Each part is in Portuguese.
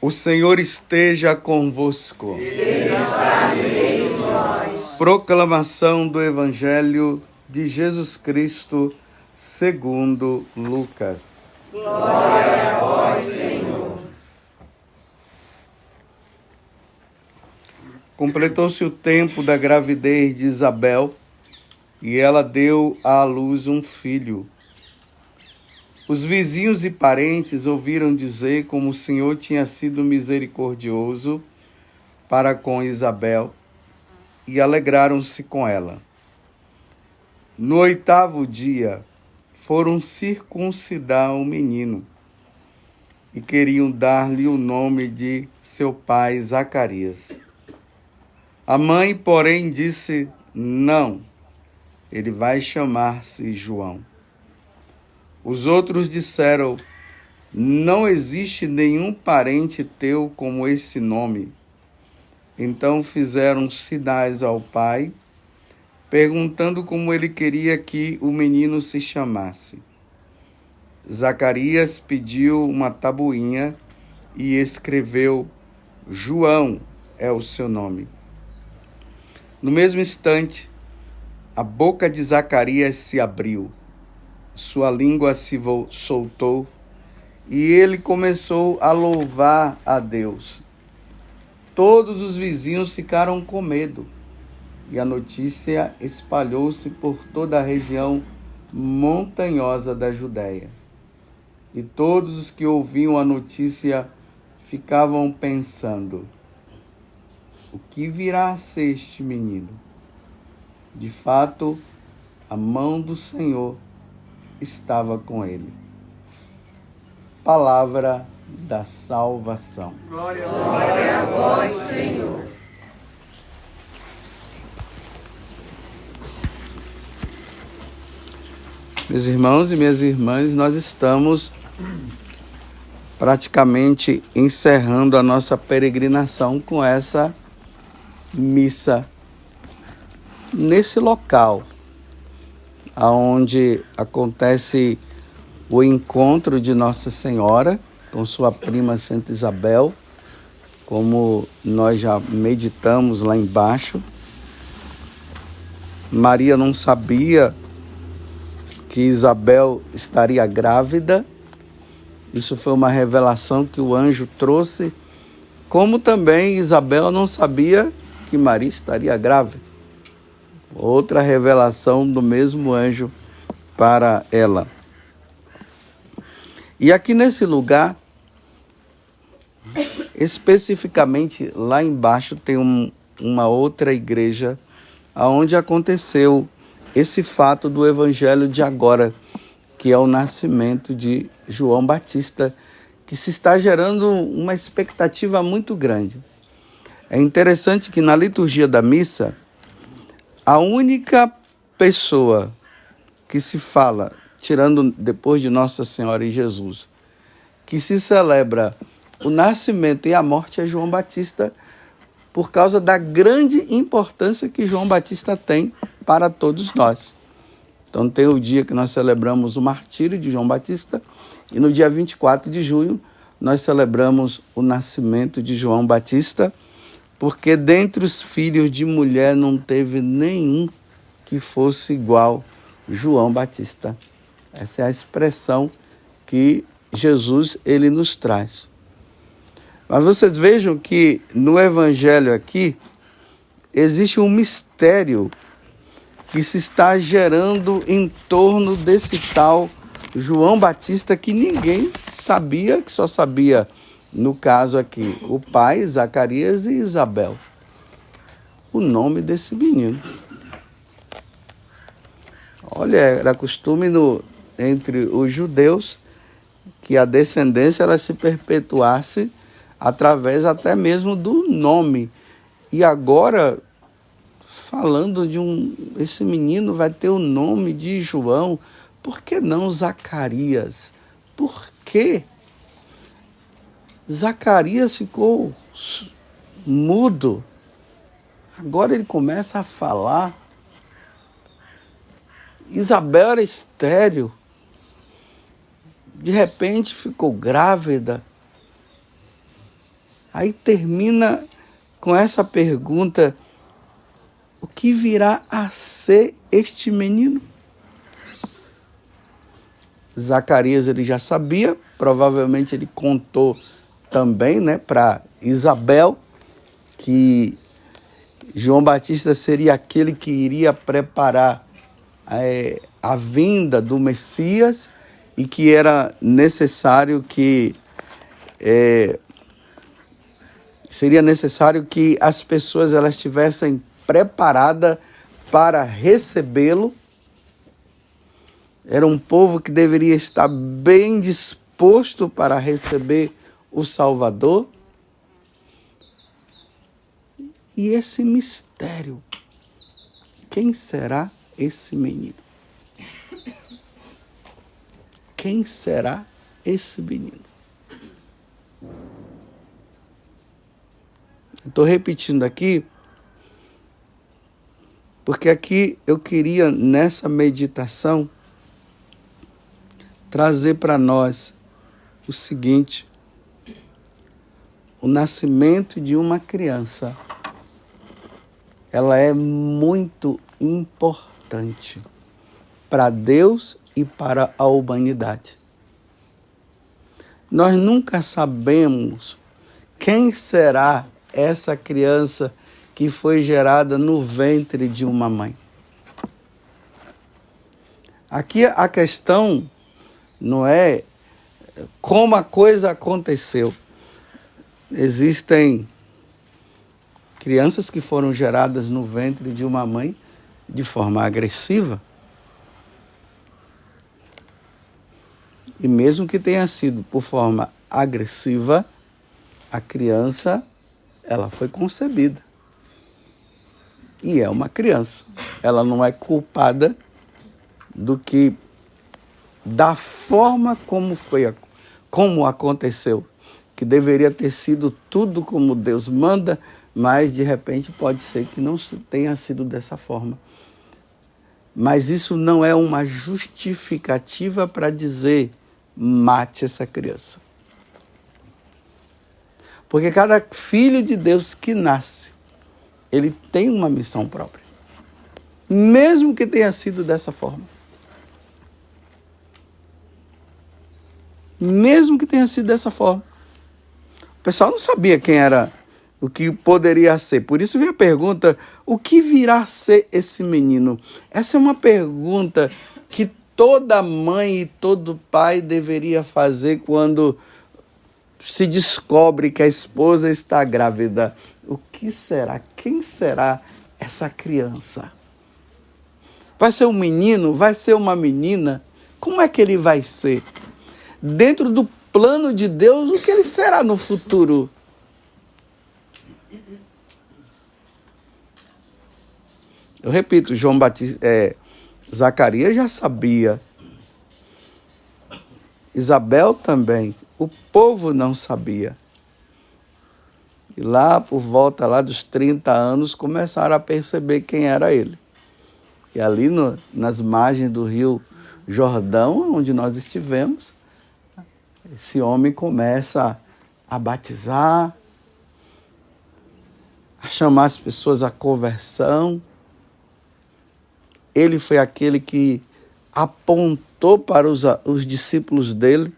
O Senhor esteja convosco. Ele está no meio de nós. Proclamação do Evangelho de Jesus Cristo segundo Lucas. Glória a vós, Senhor. Completou-se o tempo da gravidez de Isabel e ela deu à luz um filho. Os vizinhos e parentes ouviram dizer como o Senhor tinha sido misericordioso para com Isabel e alegraram-se com ela. No 8º dia, foram circuncidar o menino e queriam dar-lhe o nome de seu pai Zacarias. A mãe, porém, disse: não, ele vai chamar-se João. Os outros disseram: não existe nenhum parente teu com esse nome. Então fizeram sinais ao pai, perguntando como ele queria que o menino se chamasse. Zacarias pediu uma tabuinha e escreveu: João é o seu nome. No mesmo instante, a boca de Zacarias se abriu, sua língua se soltou e ele começou a louvar a Deus. Todos os vizinhos ficaram com medo e a notícia espalhou-se por toda a região montanhosa da Judéia. E todos os que ouviam a notícia ficavam pensando: o que virá a ser este menino? De fato, a mão do Senhor estava com ele. Palavra da salvação. Glória a vós, Senhor. Meus irmãos e minhas irmãs, nós estamos praticamente encerrando a nossa peregrinação com essa missa nesse local onde acontece o encontro de Nossa Senhora com sua prima Santa Isabel, como nós já meditamos lá embaixo. Maria não sabia que Isabel estaria grávida. Isso foi uma revelação que o anjo trouxe, como também Isabel não sabia que Maria estaria grávida. Outra revelação do mesmo anjo para ela. E aqui nesse lugar, especificamente lá embaixo, tem uma outra igreja onde aconteceu esse fato do evangelho de agora, que é o nascimento de João Batista, que se está gerando uma expectativa muito grande. É interessante que na liturgia da missa, a única pessoa que se fala, tirando depois de Nossa Senhora e Jesus, que se celebra o nascimento e a morte é João Batista, por causa da grande importância que João Batista tem para todos nós. Então tem o dia que nós celebramos o martírio de João Batista e no dia 24 de junho nós celebramos o nascimento de João Batista, porque dentre os filhos de mulher não teve nenhum que fosse igual João Batista. Essa é a expressão que Jesus ele nos traz. Mas vocês vejam que no evangelho aqui existe um mistério que se está gerando em torno desse tal João Batista que ninguém sabia, que só sabia, no caso aqui, o pai, Zacarias e Isabel. O nome desse menino. Olha, era costume entre os judeus que a descendência ela se perpetuasse através até mesmo do nome. E agora, falando de esse menino vai ter o nome de João, por que não Zacarias? Por quê? Zacarias ficou mudo. Agora ele começa a falar. Isabel era estéril. De repente ficou grávida. Aí termina com essa pergunta: o que virá a ser este menino? Zacarias ele já sabia, provavelmente ele contou também, né, para Isabel, que João Batista seria aquele que iria preparar a vinda do Messias e que era necessário seria necessário que as pessoas elas estivessem preparadas para recebê-lo. Era um povo que deveria estar bem disposto para receber o Salvador. E esse mistério, quem será esse menino? Quem será esse menino? Estou repetindo aqui, porque aqui eu queria, nessa meditação, trazer para nós o seguinte: o nascimento de uma criança, ela é muito importante para Deus e para a humanidade. Nós nunca sabemos quem será essa criança que foi gerada no ventre de uma mãe. Aqui a questão não é como a coisa aconteceu. Existem crianças que foram geradas no ventre de uma mãe de forma agressiva. E mesmo que tenha sido por forma agressiva, a criança, ela foi concebida. E é uma criança. Ela não é culpada da forma como aconteceu, que deveria ter sido tudo como Deus manda, mas de repente pode ser que não tenha sido dessa forma. Mas isso não é uma justificativa para dizer mate essa criança. Porque cada filho de Deus que nasce, ele tem uma missão própria. Mesmo que tenha sido dessa forma. Mesmo que tenha sido dessa forma. O pessoal não sabia quem era, o que poderia ser. Por isso vem a pergunta: o que virá a ser esse menino? Essa é uma pergunta que toda mãe e todo pai deveria fazer quando se descobre que a esposa está grávida. O que será? Quem será essa criança? Vai ser um menino? Vai ser uma menina? Como é que ele vai ser? Dentro do plano de Deus, o que ele será no futuro? Eu repito, Zacarias já sabia. Isabel também. O povo não sabia. E lá, por volta lá dos 30 anos, começaram a perceber quem era ele. E ali nas margens do rio Jordão, onde nós estivemos, esse homem começa a batizar, a chamar as pessoas à conversão. Ele foi aquele que apontou para os discípulos dele: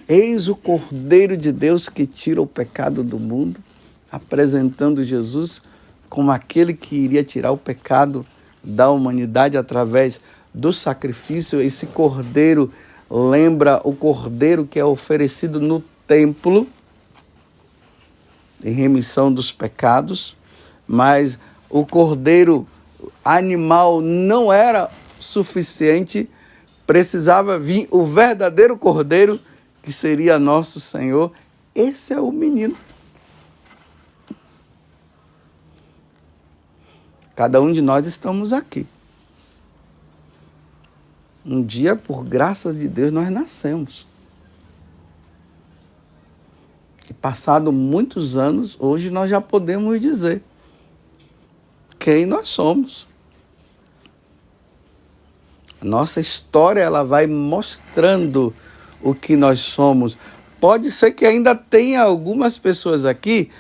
eis o Cordeiro de Deus que tira o pecado do mundo, apresentando Jesus como aquele que iria tirar o pecado da humanidade através do sacrifício. Esse Cordeiro lembra o Cordeiro que é oferecido no templo em remissão dos pecados, mas o Cordeiro animal não era suficiente, precisava vir o verdadeiro Cordeiro, que seria nosso Senhor. Esse é o menino. Cada um de nós estamos aqui. Um dia, por graça de Deus, nós nascemos. E passado muitos anos, hoje nós já podemos dizer quem nós somos. A nossa história, ela vai mostrando o que nós somos. pode ser que ainda tenha algumas pessoas aqui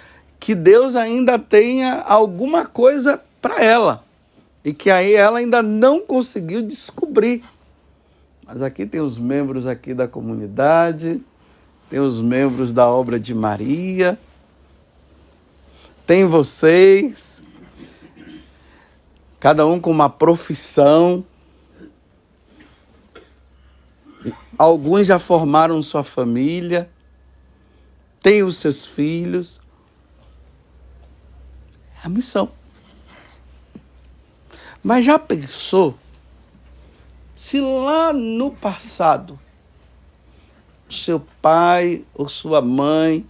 que Deus ainda tenha alguma coisa para ela e que aí ela ainda não conseguiu descobrir. Mas aqui tem os membros aqui da comunidade, tem os membros da obra de Maria, tem vocês, cada um com uma profissão. Alguns já formaram sua família, têm os seus filhos. É a missão. Mas já pensou se lá no passado seu pai ou sua mãe,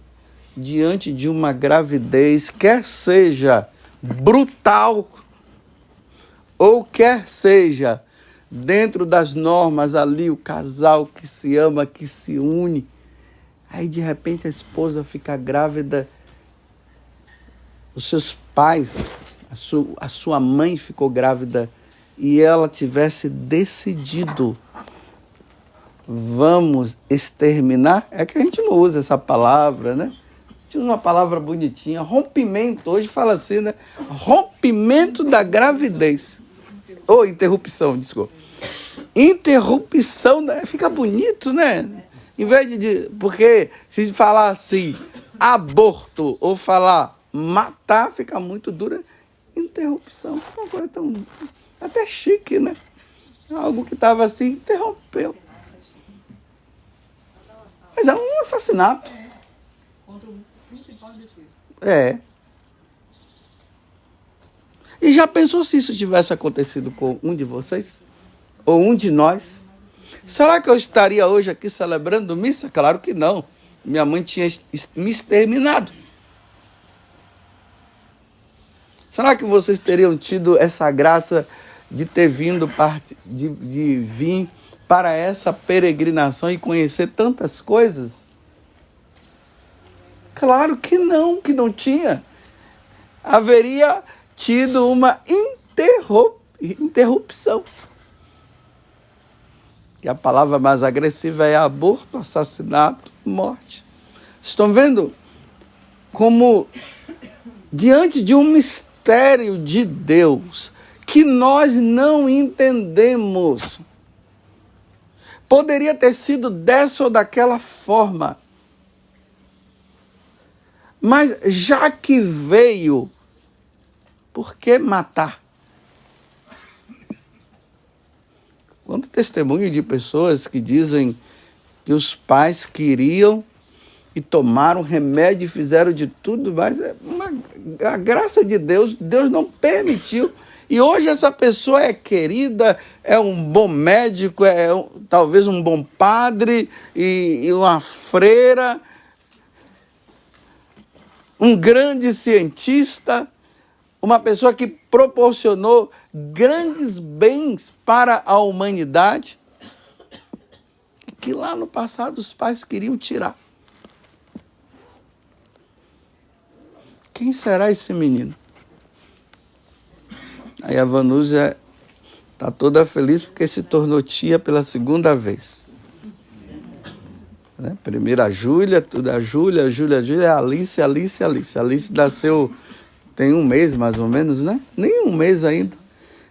diante de uma gravidez, quer seja brutal ou quer seja dentro das normas ali, o casal que se ama, que se une, aí de repente a esposa fica grávida, os seus pais, a sua mãe ficou grávida e ela tivesse decidido, vamos exterminar, é que a gente não usa essa palavra, né? A gente usa uma palavra bonitinha, rompimento, hoje fala assim, né? Rompimento da gravidez. Ou interrupção, desculpa. Interrupção, fica bonito, né? Em vez de... Porque se falar assim, aborto, ou falar matar, fica muito dura. Interrupção, fica uma coisa tão... até chique, né? Algo que estava assim, interrompeu. Mas é um assassinato. Contra o principal defesa. É. E já pensou se isso tivesse acontecido com um de vocês? Ou um de nós? Será que eu estaria hoje aqui celebrando missa? Claro que não. Minha mãe tinha me exterminado. Será que vocês teriam tido essa graça de ter vindo, de vir para essa peregrinação e conhecer tantas coisas? Claro que não tinha. Haveria tido uma interrupção. E a palavra mais agressiva é aborto, assassinato, morte. Estão vendo como, diante de um mistério de Deus que nós não entendemos, poderia ter sido dessa ou daquela forma. Mas já que veio, por que matar? Quanto testemunho de pessoas que dizem que os pais queriam e tomaram remédio e fizeram de tudo, mas a graça de Deus, Deus não permitiu. E hoje essa pessoa é querida, é um bom médico, talvez um bom padre e uma freira, um grande cientista, uma pessoa que proporcionou grandes bens para a humanidade, que lá no passado os pais queriam tirar. Quem será esse menino? Aí a Vanúzia está toda feliz porque se tornou tia pela segunda vez. Né? Primeiro a Júlia, tudo a Júlia, a Alice. A Alice nasceu tem um mês mais ou menos, né? Nem um mês ainda.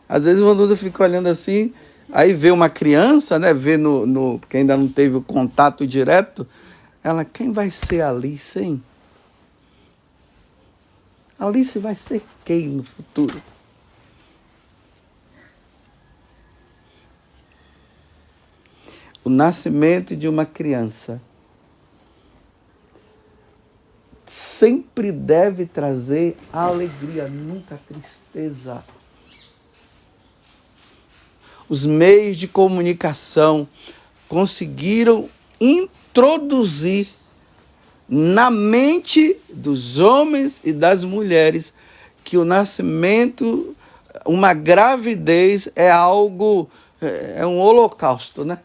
Às vezes o Vanúzia fica olhando assim, aí vê uma criança, né? Vê porque ainda não teve o contato direto. Ela, quem vai ser a Alice, hein? Alice vai ser quem no futuro? O nascimento de uma criança sempre deve trazer alegria, nunca tristeza. Os meios de comunicação conseguiram introduzir na mente dos homens e das mulheres que o nascimento, uma gravidez é algo, é um holocausto, né?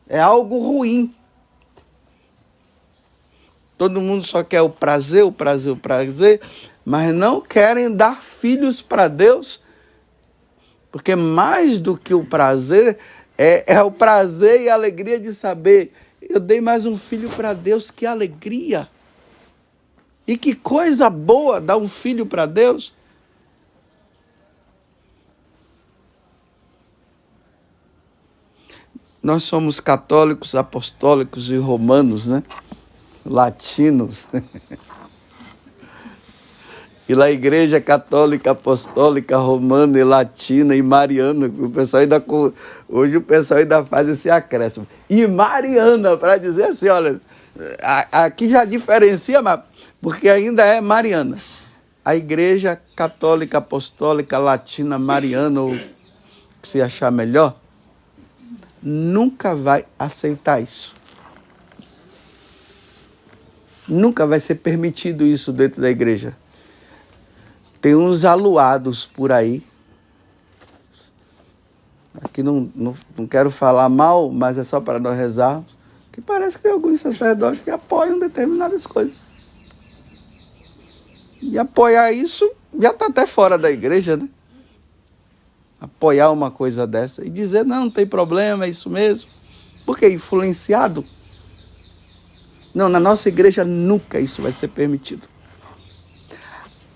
É algo ruim. Todo mundo só quer o prazer, mas não querem dar filhos para Deus, porque mais do que o prazer, É o prazer e a alegria de saber, eu dei mais um filho para Deus, que alegria. E que coisa boa dar um filho para Deus. Nós somos católicos, apostólicos e romanos, né? Latinos. E lá a igreja católica, apostólica, romana e latina e mariana, o pessoal ainda, hoje o pessoal ainda faz esse acréscimo. E mariana, para dizer assim, olha, aqui já diferencia, mas porque ainda é mariana. A igreja católica, apostólica, latina, mariana, ou que se achar melhor, nunca vai aceitar isso. Nunca vai ser permitido isso dentro da igreja. Tem uns aluados por aí. Aqui não quero falar mal, mas é só para nós rezarmos. Que parece que tem alguns sacerdotes que apoiam determinadas coisas. E apoiar isso já está até fora da igreja, né? Apoiar uma coisa dessa e dizer, não tem problema, é isso mesmo. Porque influenciado. Não, na nossa igreja nunca isso vai ser permitido.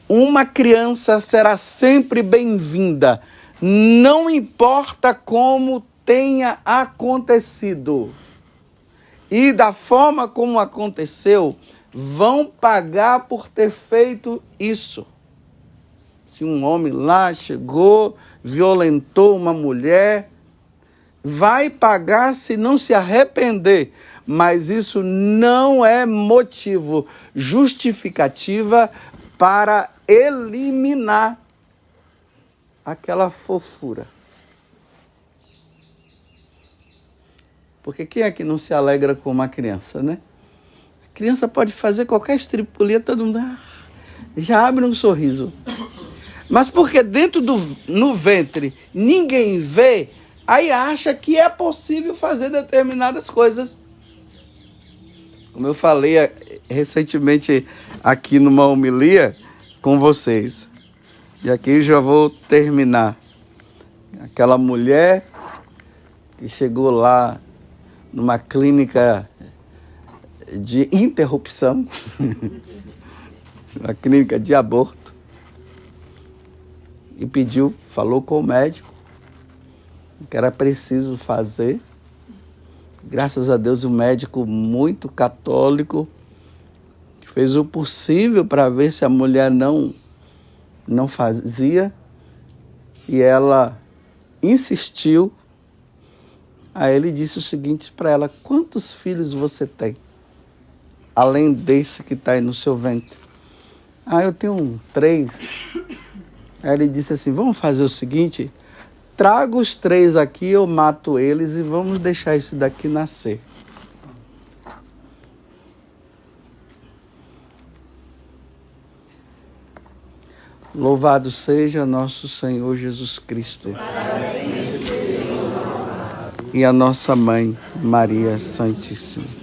Uma criança será sempre bem-vinda, não importa como tenha acontecido. E da forma como aconteceu, vão pagar por ter feito isso. Se um homem lá chegou, violentou uma mulher, vai pagar se não se arrepender. Mas isso não é motivo, justificativa para eliminar aquela fofura. Porque quem é que não se alegra com uma criança, né? A criança pode fazer qualquer estripulia, todo mundo já abre um sorriso. Mas porque dentro no ventre ninguém vê, aí acha que é possível fazer determinadas coisas. Como eu falei recentemente aqui numa homilia com vocês. E aqui eu já vou terminar. Aquela mulher que chegou lá numa clínica de interrupção, uma clínica de aborto, e pediu, falou com o médico que era preciso fazer. Graças a Deus, o médico muito católico fez o possível para ver se a mulher não fazia, e ela insistiu. Aí ele disse o seguinte para ela: quantos filhos você tem, além desse que está aí no seu ventre? Eu tenho 3. Aí ele disse assim: vamos fazer o seguinte, traga os 3 aqui, eu mato eles e vamos deixar esse daqui nascer. Louvado seja nosso Senhor Jesus Cristo. E a nossa Mãe, Maria Santíssima.